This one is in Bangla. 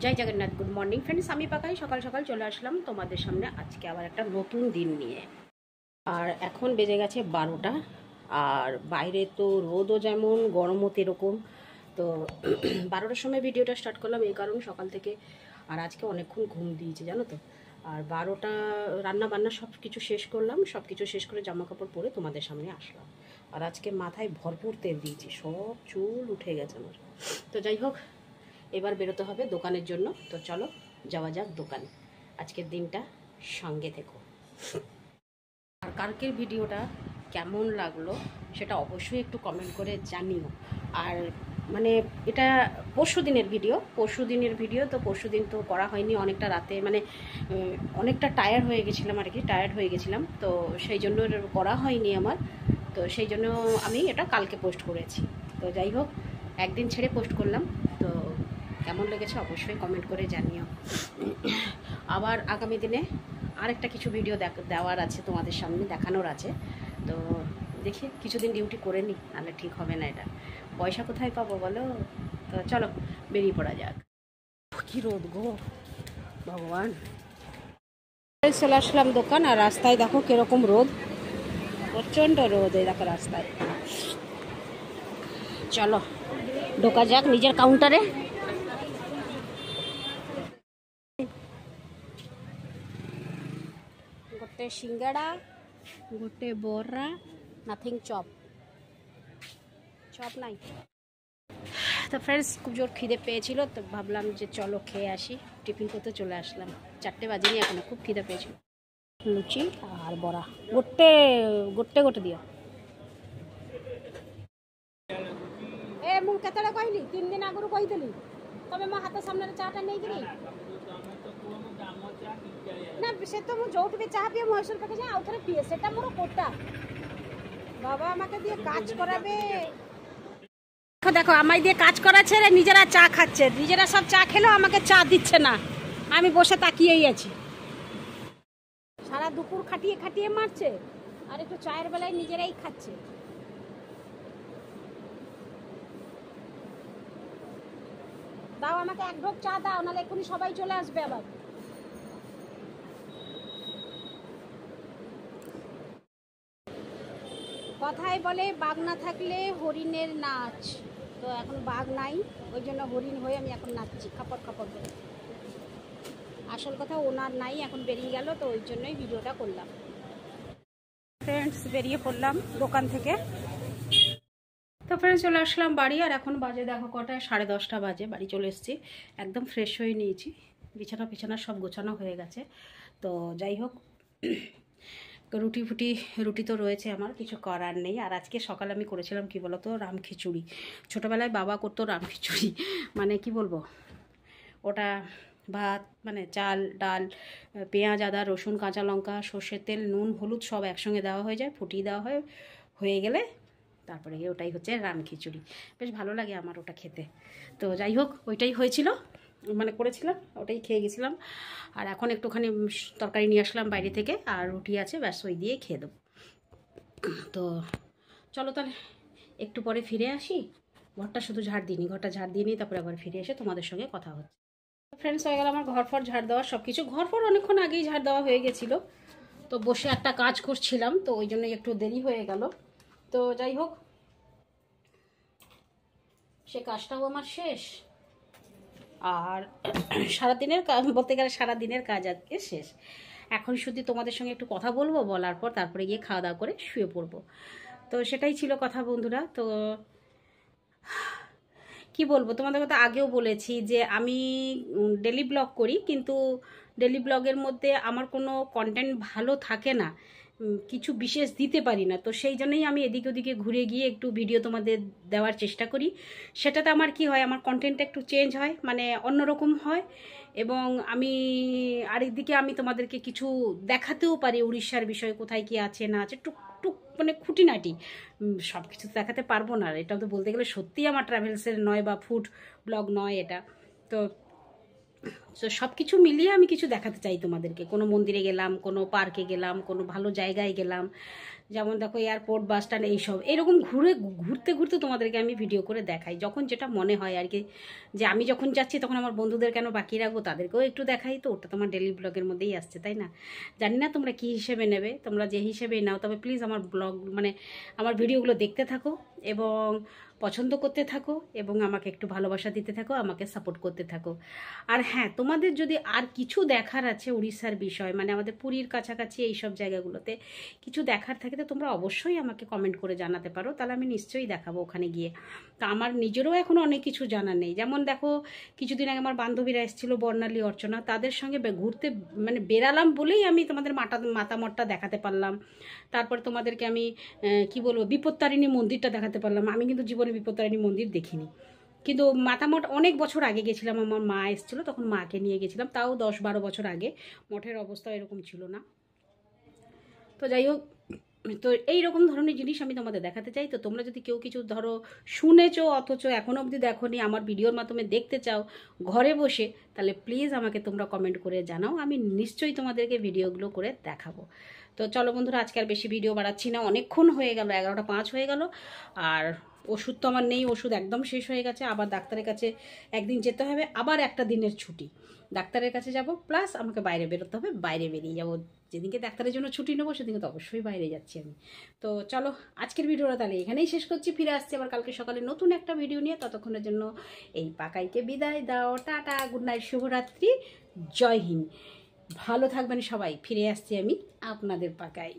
জয় জগন্নাথ। গুড মর্নিং ফ্রেন্ডস, আমি পাকাই সকাল সকাল চলে আসলাম তোমাদের সামনে আজকে আবার একটা নতুন দিন নিয়ে। আর এখন বেজে গেছে 12টা, আর বাইরে তো রোদও যেমন গরমও এরকম। তো 12টার সময় ভিডিওটা স্টার্ট করলাম এই কারণে সকাল থেকে, আর আজকে অনেকক্ষণ ঘুম দিয়েছি জানো তো। আর 12টা রান্না বান্না সব কিছু শেষ করলাম, সব কিছু শেষ করে জামা কাপড় পরে তোমাদের সামনে আসলাম। আর আজকে মাথায় ভরপুর তেল দিয়েছি, সব চুল উঠে গেছে আমার। তো যাই হোক, এবার বেরোতে হবে দোকানের জন্য। তো চলো যাওয়া যাক দোকানে। আজকের দিনটা সঙ্গে থেকো। আর কালকের ভিডিওটা কেমন লাগলো সেটা অবশ্যই একটু কমেন্ট করে জানিও। আর মানে এটা পরশু দিনের ভিডিও, তো পরশু দিন তো করা হয়নি, অনেকটা রাতে মানে অনেকটা টায়ার্ড হয়ে গেছিলাম, তো সেই জন্য করা হয়নি আমার। তো সেই জন্য আমি এটা কালকে পোস্ট করেছি। তো যাই হোক, একদিন ছেড়ে পোস্ট করলাম। তো কেমন লেগেছে অবশ্যই কমেন্ট করে জানিও। আবার আগামী দিনে আরেকটা কিছু ভিডিও দেওয়ার আছে, তোমাদের সামনে দেখানোর আছে। তো দেখি কিছুদিন ডিউটি করে নিই, নাহলে ঠিক হবে না। এটা পয়সা কোথায় পাবো বলো? তো চলো বেরিয়ে পড়া যাক। কি রোদ গো ভগবান! চলে আসলাম দোকান, আর রাস্তায় দেখো কিরকম রোদ, প্রচণ্ড রোদ। এই দেখো রাস্তায়। চলো ঢোকা যাক নিজের কাউন্টারে। গোটে সিঙ্গাড়া, গোটে বড়া, নাথিং চপ নাই। তো ফ্রেন্ডস, খুব জোর খিদে পেয়েছিল, তো ভাবলাম যে চলো খেয়ে আসি। টিফিন করতে চলে আসলাম, 4টে বাজেনি এখনো, খুব খিদে পেয়েছিল। লুচি আর বড়া, গোটে গোটে গোটে দিও। ଏ ମୁଁ କେତେବେଳେ କହିଲି, 3 ଦିନ ଆଗରୁ କହିଥିଲି, ତମେ ମୋ ହାତ ସାମ୍ନାରେ ଚାଟା ନେଇକିରି ନା, সে তো ମୁଁ ଯୋଉଠି ବି চাହା পিয়ে মহেশ্বর পাখে যাই, আউথরে পিয়ে, সেটা মোর কোটা। বাবা আমাকে দিয়ে কাজ করাবে। দেখো দেখো, আমায় দিয়ে কাজ করাচ্ছে, নিজেরা চা খাচ্ছে, নিজেরা সব চা খেলেও আমাকে চা দিচ্ছে না। আমি বসে তাকিয়েই আছি। সারা দুপুর খাটিয়ে খাটিয়ে মারছে, আর একটু চায়ের বেলায় নিজেরাই খাচ্ছে। দাও আমাকে এক ঢোক চা দাও, নাহলে এক্ষুনি সবাই চলে আসবে আবার। কথায় বলে বাঘ না থাকলে হরিণের নাচ। তো এখন বাঘ নাই, ওই জন্য হরিণ হয়ে আমি এখন নাচছি খাপড় খাপড় করে। আসল কথা ওনার নাই, এখন বেরিয়ে গেল, তো ওই জন্যই ভিডিওটা করলাম। ফ্রেন্ডস, বেরিয়ে পড়লাম দোকান থেকে। তো ফ্রেন্ডস, চলে আসলাম বাড়ি, আর এখন বাজে দেখো কটা, 10:30 বাজে। বাড়ি চলে এসেছি, একদম ফ্রেশ হয়ে নিয়েছি, বিছানা সব গোছানো হয়ে গেছে। তো যাই হোক, রুটি তো রয়েছে, আমার কিছু করার নেই। আর আজকে সকালে আমি করেছিলাম কি বলতো, রাম খিচুড়ি। ছোটোবেলায় বাবা করতো রাম খিচুড়ি, মানে কি বলবো, ওটা ভাত মানে চাল ডাল, পেঁয়াজ আদা রসুন কাঁচা লঙ্কা সর্ষের তেল নুন হলুদ সব একসঙ্গে দেওয়া হয়ে যায়, ফুটিয়ে দেওয়া হয়ে গেলে তারপরে গিয়ে ওটাই হচ্ছে রাম খিচুড়ি। বেশ ভালো লাগে আমার ওটা খেতে। তো যাই হোক, ওইটাই হয়েছিল, মানে করেছিলাম, ওটাই খেয়ে গেছিলাম। আর এখন একটুখানি তরকারি নিয়ে আসলাম বাইরে থেকে, আর রুটি আছে, ব্যাস ওই দিয়ে খেয়ে দেবো। তো চলো তাহলে একটু পরে ফিরে আসি। ঘরটা শুধু ঝাড় দিইনি, ঘরটা ঝাড় দিয়ে নিই, তারপরে আবার ফিরে এসে তোমাদের সঙ্গে কথা হচ্ছে। ফ্রেন্ডস, হয়ে গেল আমার ঘর ঝাড় দেওয়া, সব কিছু ঘর অনেকক্ষণ আগেই ঝাড় দেওয়া হয়ে গেছিলো। তো বসে একটা কাজ করছিলাম, তো ওই জন্য একটু দেরি হয়ে গেল। তো যাই হোক, সে কাজটাও আমার শেষ, আর সারাদিনের বলতে গেলে সারাদিনের কাজ আজকে শেষ। এখন শুধু তোমাদের সঙ্গে একটু কথা বলবো, বলার পর তারপরে গিয়ে খাওয়া দাওয়া করে শুয়ে পড়বো। তো সেটাই ছিল কথা বন্ধুরা। তো কি বলবো, তোমাদের কথা আগেও বলেছি যে আমি ডেলি ব্লগ করি, কিন্তু ডেলি ব্লগের মধ্যে আমার কোনো কন্টেন্ট ভালো থাকে না, কিছু বিশেষ দিতে পারি না। তো সেই জন্যই আমি এদিকে ওদিকে ঘুরে গিয়ে একটু ভিডিও তোমাদের দেওয়ার চেষ্টা করি। সেটাতে আমার কি হয়, আমার কন্টেন্টটা একটু চেঞ্জ হয়, মানে অন্যরকম হয়। এবং আমি আরেকদিকে আমি তোমাদেরকে কিছু দেখাতেও পারি, উড়িষ্যার বিষয়ে কোথায় কি আছে না আছে, টুকটুক মানে খুঁটিনাটি। সব কিছু দেখাতে পারবো না, এটা তো বলতে গেলে সত্যিই আমার ট্রাভেলসের নয় বা ফুড ব্লগ নয় এটা। তো সো সব কিছু মিলিয়ে আমি কিছু দেখাতে চাই তোমাদেরকে। কোনো মন্দিরে গেলাম, কোনো পার্কে গেলাম, কোনো ভালো জায়গায় গেলাম, যেমন দেখো এয়ারপোর্ট, বাস স্ট্যান্ড, এইসব এরকম ঘুরতে ঘুরতে তোমাদেরকে আমি ভিডিও করে দেখাই, যখন যেটা মনে হয় আর কি। যে আমি যখন যাচ্ছি তখন আমার বন্ধুদের কেন বাকি রাখবো, তাদেরকেও একটু দেখাই। তো ওটা তোমার ডেলি ব্লগের মধ্যেই আসছে, তাই না? জানি না তোমরা কী হিসেবে নেবে, তোমরা যে হিসেবেই নাও, তবে প্লিজ আমার ব্লগ মানে আমার ভিডিওগুলো দেখতে থাকো এবং পছন্দ করতে থাকো এবং আমাকে একটু ভালোবাসা দিতে থাকো, আমাকে সাপোর্ট করতে থাকো। আর হ্যাঁ, তোমাদের যদি আর কিছু দেখার আছে উড়িষ্যার বিষয়, মানে আমাদের পুরীর কাছাকাছি এইসব জায়গাগুলোতে কিছু দেখার থাকে, তো তোমরা অবশ্যই আমাকে কমেন্ট করে জানাতে পারো, তাহলে আমি নিশ্চয়ই দেখাবো ওখানে গিয়ে। তো আমার নিজেরও এখনও অনেক কিছু জানা নেই। যেমন দেখো, কিছুদিন আগে আমার বান্ধবীরা এসেছিলো, বর্ণালী, অর্চনা, তাদের সঙ্গে ঘুরতে মানে বেরালাম বলেই আমি তোমাদের মাতামঠটা দেখাতে পারলাম। তারপর তোমাদেরকে আমি কি বলবো, বিপত্তারিণী মন্দিরটা দেখাতে পারলাম। আমি কিন্তু জীবনে বিপত্তারিণী মন্দির দেখিনি, কিন্তু মাতামঠ অনেক বছর আগে গেছিলাম, আমার মা এসেছিলো তখন মাকে নিয়ে গেছিলাম, তাও 10-12 বছর আগে। মঠের অবস্থা এরকম ছিল না। তো যাই হোক, তো এইরকম ধরনের জিনিস আমি তোমাদের দেখাতে চাই। তো তোমরা যদি কেউ কিছু ধরো শুনেছো অথচ এখনও অবধি দেখোনি, আমার ভিডিওর মাধ্যমে দেখতে চাও ঘরে বসে, তাহলে প্লিজ আমাকে তোমরা কমেন্ট করে জানাও, আমি নিশ্চয়ই তোমাদেরকে ভিডিওগুলো করে দেখাবো। তো চলো বন্ধুরা, আজকে আর বেশি ভিডিও বাড়াচ্ছি না, অনেকক্ষণ হয়ে গেল, 11:05 হয়ে গেল। আর ওষুধ তো আমার নেই, ওষুধ একদম শেষ হয়ে গেছে। আবার ডাক্তারের কাছে একদিন যেতে হবে, আবার একটা দিনের ছুটি, ডাক্তারের কাছে যাব, প্লাস আমাকে বাইরে বেরোতে হবে, বাইরে বেরিয়ে যাবো। যেদিনকে ডাক্তারের জন্য ছুটি নেবো সেদিনকে তো অবশ্যই বাইরে যাচ্ছি আমি। তো চলো, আজকের ভিডিওটা তাহলে এখানেই শেষ করছি। ফিরে আসছি আবার কালকে সকালে নতুন একটা ভিডিও নিয়ে। ততক্ষণের জন্য এই পাকাইকে বিদায় দাও, টাটা, গুড নাইট, শুভরাত্রি, জয় হিন্দ। ভালো থাকবেন সবাই। ফিরে আসছি আমি আপনাদের পাকাই।